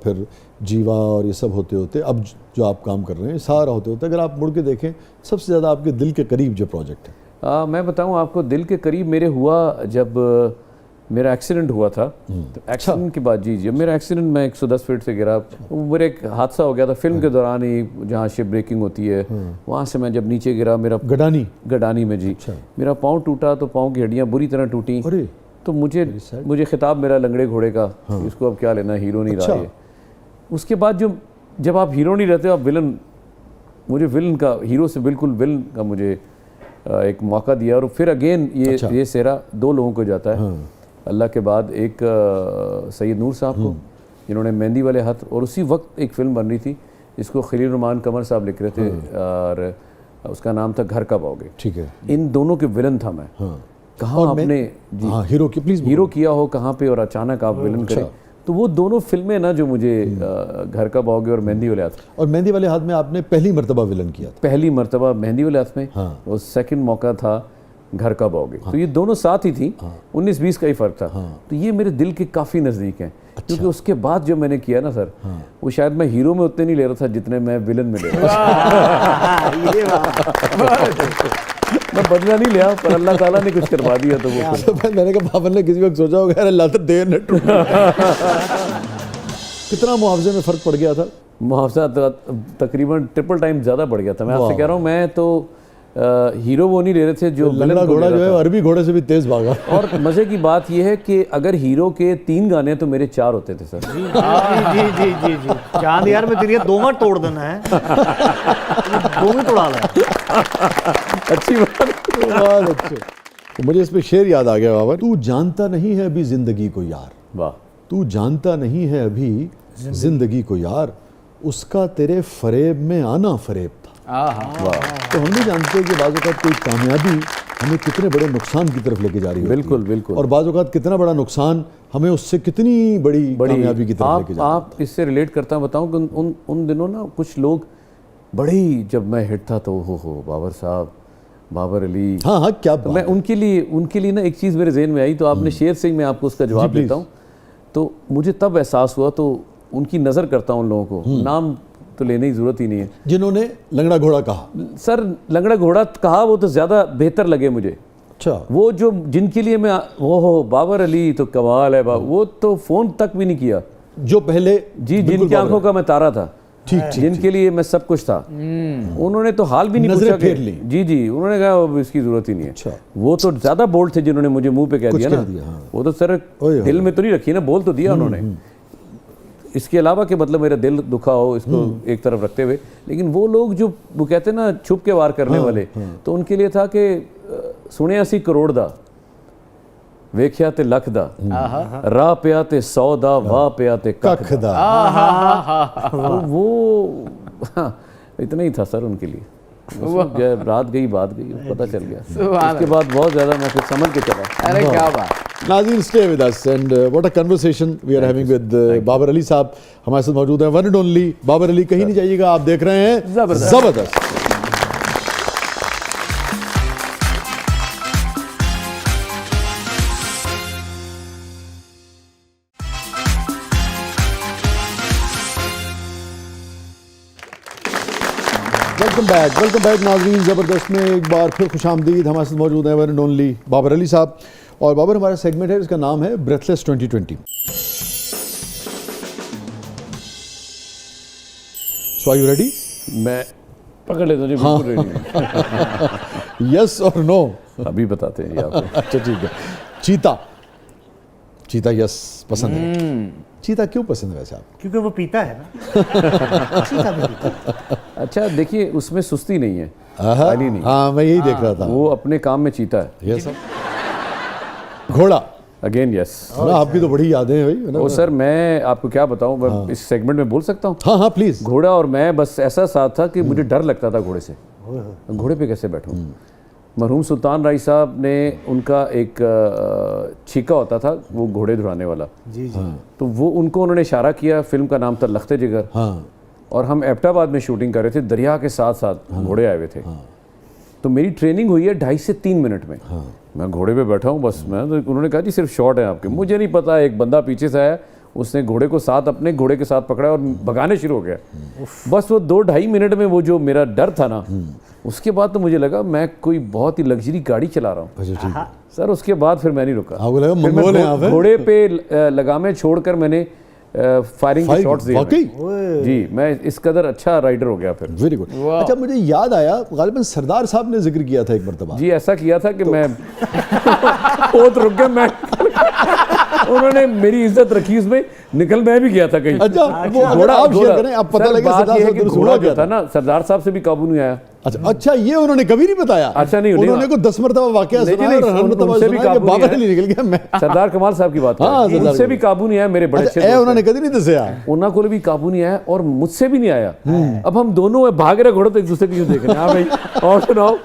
फिर जीवा और ये सब होते होते अब जो आप काम कर रहे हैं सारा होते होते अगर आप मुड़ के देखें सबसे ज़्यादा आपके दिल के करीब जो प्रोजेक्ट है? मैं बताऊं आपको, दिल के करीब मेरे हुआ जब मेरा एक्सीडेंट हुआ था। तो एक्सीडेंट के बाद, जी जब मेरा एक्सीडेंट, मैं 110 फीट से गिरा, मेरा एक हादसा हो गया था फिल्म के दौरान ही, जहाँ शिप ब्रेकिंग होती है वहाँ से मैं जब नीचे गिरा, मेरा गडानी में जी, मेरा पाँव टूटा, तो पाँव की हड्डियाँ बुरी तरह टूटी। तो मुझे खिताब मेरा लंगड़े घोड़े का, इसको अब क्या लेना, हीरो नहीं रहा है। उसके बाद जब आप हीरो नहीं रहते, आप विलन, मुझे विलन का, हीरो से बिल्कुल विलन का मुझे एक मौका दिया। और फिर अगेन ये सेहरा 2 लोगों को जाता है अल्लाह के बाद, एक सैयद नूर साहब को, जिन्होंने मेहंदी वाले हाथ, और उसी वक्त एक फ़िल्म बन रही थी जिसको खलील रहमान कमर साहब लिख रहे थे, और उसका नाम था घर कब आओगे। ठीक है, इन दोनों के विलन था मैं। कहाँ आपने हीरो किया हो कहाँ पे, और अचानक आप विलन करें। तो वो दोनों फिल्में ना जो मुझे घर कब आओगे और मेहंदी वाले हाथ, और मेहंदी वाले हाथ में आपने पहली मर्तबा विलन किया था? पहली मर्तबा मेहंदी वाले हाथ में, और सेकंड मौका था घर कब आओगे। तो ये दोनों साथ ही थी, 19-20 का ही फर्क था। तो ये मेरे दिल के काफ़ी नज़दीक हैं। क्योंकि उसके बाद जो मैंने किया ना सर, वो शायद मैं हीरो में उतने नहीं ले रहा था जितने मैं विलन में ले रहा था। मैं बदला नहीं लिया, पर अल्लाह ताला ने कुछ करवा दिया। तो वो मैंने कहा बाबर ने किसी वक्त सोचा होगा अल्लाह तो देर न टूटे। कितना मुआवजे में फ़र्क पड़ गया था? मुआवजा तकरीबन ट्रिपल टाइम ज़्यादा बढ़ गया था। मैं आपसे कह रहा हूँ, मैं तो हीरो वो नहीं ले रहे थे जो लंगड़ा घोड़ा जो है अरबी घोड़े से भी तेज़ भागा। और मज़े की बात यह है कि अगर हीरो के 3 गाने तो मेरे 4 होते थे सर। जी जी जी जी जी चांद यार, मैं तेरी 2 मिनट तोड़ देना है, 2 मिनट तोड़ा ला। अच्छी बात, अच्छे। तो मुझे इस पे शेर याद आ गया बाबा, तू जानता नहीं है अभी जिंदगी को यार, वाह, तू जानता नहीं है अभी जिंदगी को यार, उसका तेरे फरेब में आना फरेब था। तो हम भी जानते हैं कि बाज़ औक़ात कोई कामयाबी हमें कितने बड़े नुकसान की तरफ लेके जा रही है। बिल्कुल बिल्कुल। और बाज़ औक़ात कितना बड़ा नुकसान हमें उससे कितनी बड़ी कामयाबी की तरफ लेके जा रही है। आप इससे रिलेट करता हूँ, बताऊँ कि उन दिनों ना कुछ लोग बड़े ही, जब मैं हिट था तो हो बाबर साहब, बाबर अली, हाँ क्या तो मैं उनके लिए ना एक चीज़ मेरे जहन में आई। तो आपने शेर सिंह में आपको उसका जवाब देता हूँ। तो मुझे तब एहसास हुआ, तो उनकी नज़र करता हूँ उन लोगों को, नाम तो लेने की ज़रूरत ही नहीं है, जिन्होंने लंगड़ा घोड़ा कहा। सर लंगड़ा घोड़ा कहा, वो तो ज़्यादा बेहतर लगे मुझे। अच्छा, वो जो जिनके लिए मैं हो बाबर अली तो कमाल है, वो तो फ़ोन तक भी नहीं किया, जो पहले जी जिनकी आंखों का मैं तारा था, जिनके लिए मैं सब कुछ था, उन्होंने तो हाल भी नहीं पूछा कि जी उन्होंने कहा इसकी जरूरत ही नहीं है। अच्छा। वो तो ज्यादा बोल्ड थे जिन्होंने मुझे मुंह पे कह दिया ना, वो तो सर दिल में तो नहीं रखी ना, बोल तो दिया उन्होंने। इसके अलावा कि मतलब मेरा दिल दुखा हो, इसको एक तरफ रखते हुए, लेकिन वो लोग जो वो कहते हैं ना छुप के वार करने वाले, तो उनके लिए था कि सुने असी करोड़ दा, वेख्या ते लख दा, राह पिया ते 100 दा, वाह पिया ते कख दा। वो इतना ही था सर उनके लिए। रात गई बात गई, पता चल गया। उसके बाद बहुत ज़्यादा मैं फिर समझ के चला। अरे क्या बात। नाज़रीन, stay with us and what a conversation we are having with Babar Ali साहब। हमारे साथ मौजूद हैं one and only Babar Ali. कहीं नहीं जाइएगा, आप देख रहे हैं ज़बरदस्त। वेलकम बैक नाज़रीन। ज़बरदस्त में एक बार फिर खुशामदीद। हमारे साथ मौजूद हैं one and only Babar Ali साहब। और बाबर, हमारा सेगमेंट है, इसका नाम है breathless 2020। So are you ready? मैं पकड़ लेता हूँ जी, बिल्कुल रेडी। यस और नो अभी बताते हैं आपको। अच्छा ठीक है। चीता यस पसंद है। चीता क्यों पसंद है वैसे आप? क्योंकि वो पीता है ना। चीता भी पीता। अच्छा देखिए, उसमें सुस्ती नहीं है, नहीं। हाँ मैं यही देख रहा था, वो अपने काम में चीता है। यस। घोड़ा अगेन यस। आपकी तो बड़ी यादें हैं भाई। वो सर मैं आपको क्या बताऊं, मैं इस सेगमेंट में बोल सकता हूँ? हाँ प्लीज। घोड़ा और मैं, बस ऐसा साथ था कि मुझे डर लगता था घोड़े से। घोड़े पे कैसे बैठूं? मरहूम सुल्तान राय साहब ने, उनका एक छीका होता था वो घोड़े धुराने वाला, जी। तो वो उन्होंने इशारा किया। फिल्म का नाम था लख्ते जिगर। और हम एबटाबाद में शूटिंग कर रहे थे, दरिया के साथ साथ घोड़े आए हुए थे। तो मेरी ट्रेनिंग हुई है 2.5 से 3 मिनट में। मैं घोड़े पे बैठा हूँ, बस मैं तो, उन्होंने कहा जी सिर्फ शॉट है आपके। मुझे नहीं पता, एक बंदा पीछे से आया, उसने घोड़े को साथ अपने घोड़े के साथ पकड़ा और भगाने शुरू हो गया। बस वो 2-2.5 मिनट में वो जो मेरा डर था ना, उसके बाद तो मुझे लगा मैं कोई बहुत ही लग्जरी गाड़ी चला रहा हूँ अच्छा ठीक है। सर। उसके बाद फिर मैं नहीं रुका, आपको लगा फिर मैं मंगोल हैं आप हैं? घोड़े पे लगामें छोड़कर मैंने फायरिंग के शॉट्स दिए। वाकई जी, मैं इस कदर अच्छा राइडर हो गया फिर। Very good. अच्छा मुझे याद आया गालिबन सरदार साहब ने जिक्र किया था एक मरतबा। जी, ऐसा किया था कि मैं बहुत रुक गया मैं उन्होंने मेरी इज्जत रखी उसमें, निकल मैं भी गया था कहीं। अच्छा वो अगर आप शेयर करें, आप पता सर, लगे बात सरदार ये है साहब कि ने घोड़ा सुना जो था ना, सरदार साहब से भी काबू नहीं आया। अच्छा ये उन्होंने कभी नहीं बताया। अच्छा नहीं, उन्होंने को 10 मरतबा वाकया नहीं, सुना नहीं, और हर मरतबा उनसे भी सुना कि काबू नहीं बाबा है। नहीं निकल गया मैं। सरदार कमाल साहब की बात हाँ, कर, सरदार उनसे भी काबू नहीं आया। मेरे बड़े अच्छे अच्छा दोस्त उन्होंने कभी नहीं दसिया। उन्ना को भी काबू नहीं आया और मुझसे भी नहीं आया। अब हम दोनों भाग रहे घोड़ों तो एक दूसरे की देख रहे हैं, हाँ भाई और सुनाओ।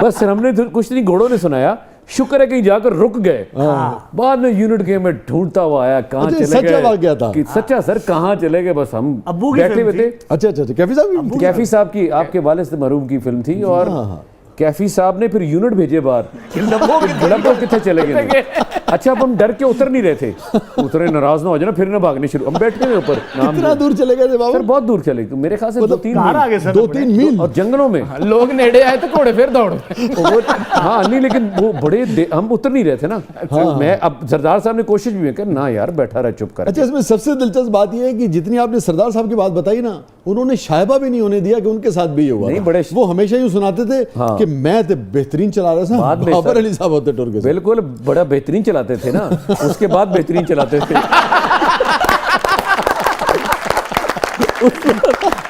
बस फिर हमने कुछ नहीं, घोड़ों ने सुनाया, शुक्र है कहीं जाकर रुक गए। बाद में यूनिट गेम में ढूंढता हुआ आया, कहाँ अच्छा, चले सच्चा वाकया था। गए सच्चा सर, कहाँ चले गए। बस हम अब्बू की बैठे फिल्म हुए थे। अच्छा अच्छा कैफी साहब कैफी साहब की, आपके वालिद से मरहूम की फिल्म थी और कैफी साहब ने फिर यूनिट भेजे बाहर, डब्बो कितने चले गए। अच्छा अब हम डर के उतर नहीं रहे थे, उतरे नाराज ना हो जाए ना फिर ना भागने शुरू। हम बैठ गए ऊपर, कितना दूर चले गए थे बाबू? सर बहुत दूर चले गए, मेरे ख्याल से 2-3 कहाँ आगे सर? 2-3 मील और जंगलों में। लोग नेड़े आए तो घोड़े फिर दौड़ गए। हाँ नहीं, लेकिन वो हम उतर नहीं रहे थे ना। मैं अब सरदार साहब ने कोशिश भी की ना यार बैठा रहा चुप कर। अच्छा इसमें सबसे दिलचस्प बात यह है कि जितनी आपने सरदार साहब की बात बताई ना, उन्होंने शायबा भी नहीं होने दिया कि उनके साथ भी ये हुआ नहीं, था। बड़े वो हमेशा यूं सुनाते थे हाँ। कि मैं तो बेहतरीन चला रहा था, बाद में बाबर सर- अली साहब होते टुर के साथ। बिल्कुल बड़ा बेहतरीन चलाते थे ना, उसके बाद बेहतरीन चलाते थे।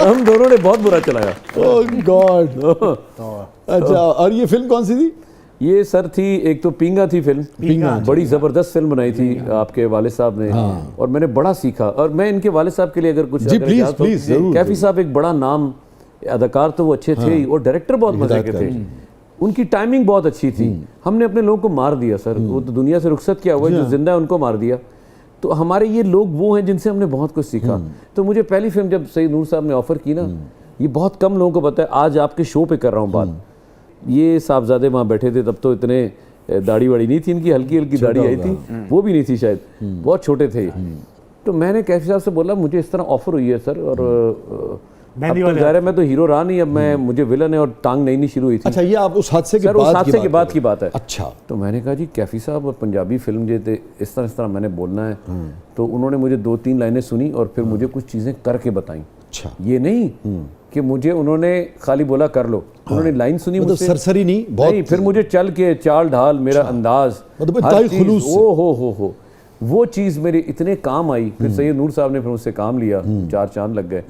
हम दोनों ने बहुत बुरा चलाया। ओह गॉड। अच्छा और ये फिल्म कौन सी थी? ये सर थी एक तो पींगा थी फिल्म, पींगा, बड़ी जबरदस्त फिल्म बनाई थी आपके वालिद साहब ने। और मैंने बड़ा सीखा। और मैं इनके वालिद साहब के लिए अगर कुछ जी, अगर प्लीज, इजाज़त हो, प्लीज, जरूर। कैफी साहब एक बड़ा नाम अदाकार तो वो अच्छे थे ही, और डायरेक्टर बहुत मजे के थे। उनकी टाइमिंग बहुत अच्छी थी। हमने अपने लोगों को मार दिया सर, वो तो दुनिया से रुखसत किया हुआ है, जो जिंदा है उनको मार दिया। तो हमारे ये लोग वो हैं जिनसे हमने बहुत कुछ सीखा। तो मुझे पहली फिल्म जब सईद नूर साहब ने ऑफर की ना, ये बहुत कम लोगों को पता है, आज आपके शो पे कर रहा हूँ बात। ये साहबजादे वहाँ बैठे थे, तब तो इतने दाढ़ी वाड़ी नहीं थी इनकी, हल्की हल्की दाढ़ी आई थी, वो भी नहीं थी शायद, बहुत छोटे थे। तो मैंने कैफी साहब से बोला मुझे इस तरह ऑफर हुई है सर, और अब तो ज़ाहिर है मैं तो हीरो रहा नहीं, अब मैं मुझे विलन है और टांग नहीं शुरू हुई थी। अच्छा ये आप उस हादसे के सर उस बाद हादसे के बाद की बात है। अच्छा तो मैंने कहा जी कैफी साहब और पंजाबी फिल्म जो थे इस तरह मैंने बोलना है। तो उन्होंने मुझे 2-3 लाइनें सुनी और फिर मुझे कुछ चीज़ें करके बताई। अच्छा ये नहीं कि मुझे उन्होंने खाली बोला कर लो, उन्होंने लाइन सुनी मतलब मुझसे, सरसरी नहीं, बहुत नहीं, फिर मुझे चल के चाल ढाल, मेरा अंदाज, मतलब हर इंतहाई चीज़, खुलूस से। हो वो चीज़ मेरे इतने काम आई। फिर सैयद नूर साहब ने फिर मुझसे काम लिया, 4 चांद लग गए।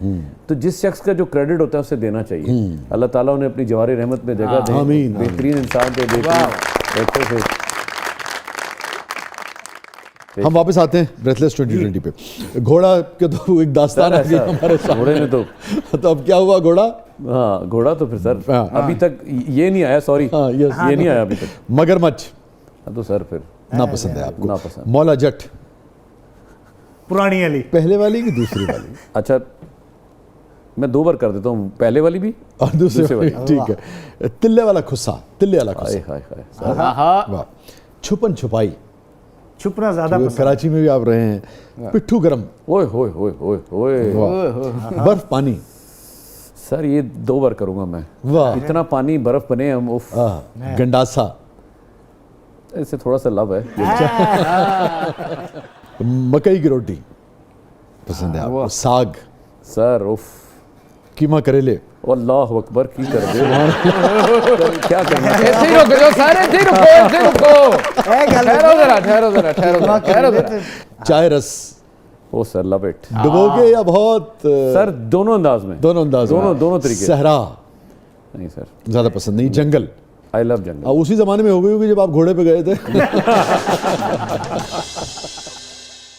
तो जिस शख्स का जो क्रेडिट होता है उसे देना चाहिए। अल्लाह ताला उन्हें अपनी जवारी रहमत में जगह दे, आमीन, बेहतरीन इंसान थे, बेहतरीन एक्टर थे। हम वापस आते हैं ब्रेथलेस 2020 पे। घोड़ा के तो एक दास्तान आ गई हमारे सामने। घोड़े ने तो अब क्या हुआ घोड़ा? हाँ घोड़ा तो फिर सर हाँ। अभी तक ये नहीं आया, सॉरी हाँ, yes। ये नहीं आया अभी तक। मगरमच्छ तो सर फिर नापसंद है आपको? नापसंद। मौला जट पुरानी अली पहले वाली की दूसरी वाली? अच्छा मैं 2 बार कर देता हूँ, पहले वाली भी और दूसरी वाली ठीक है। तिल्ले वाला खुस्सा, तिल्ले वाला हाय खुस्सा, हाय हाय। वाह। छुपन छुपाई, छुपना ज्यादा जो पसंद। कराची में भी आप रहे हैं। पिट्ठू गरम, ओए होए होए होए होए। वाह। बर्फ पानी, सर ये 2 बार करूँगा मैं, वाह। इतना पानी बर्फ बने हम, उफ। गंडासा, इससे थोड़ा सा लव है। मकई की रोटी पसंद है आपको? साग, सर उफ, कीमा करेले, अल्लाह अकबर की कर दे। क्या करना है? ऐसे ही रुको, जो सारे ऐसे ही रुको, ऐसे ही रुको। ठहरो जरा। चाय रस, ओ सर लव इट डुबोगे या बहुत सर, दोनों अंदाज में, दोनों अंदाज में? दोनों तरीके। सहरा नहीं सर, ज्यादा पसंद नहीं? जंगल, आई लव जंगल। उसी जमाने में हो गई होगी जब आप घोड़े पे गए थे।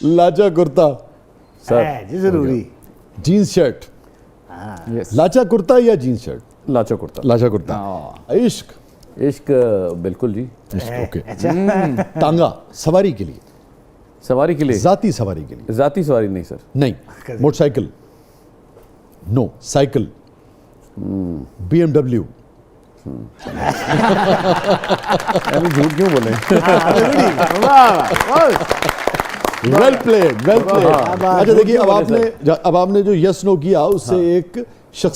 लाचा कुर्ता, सर है जी जरूरी। जीन्स शर्ट, यस लाचा कुर्ता या जीन्स शर्ट? लाचा कुर्ता। लाचा कुर्ता। इश्क, इश्क बिल्कुल जी। ओके। तांगा, सवारी के लिए, सवारी के लिए, जाती सवारी के लिए? जाती सवारी नहीं सर। नहीं। मोटरसाइकिल? नो। साइकिल? BMW? अभी झूठ क्यों बोले? Well played, well played. अच्छा देखिए, अब आपने जो यस नो किया उससे एक शख्स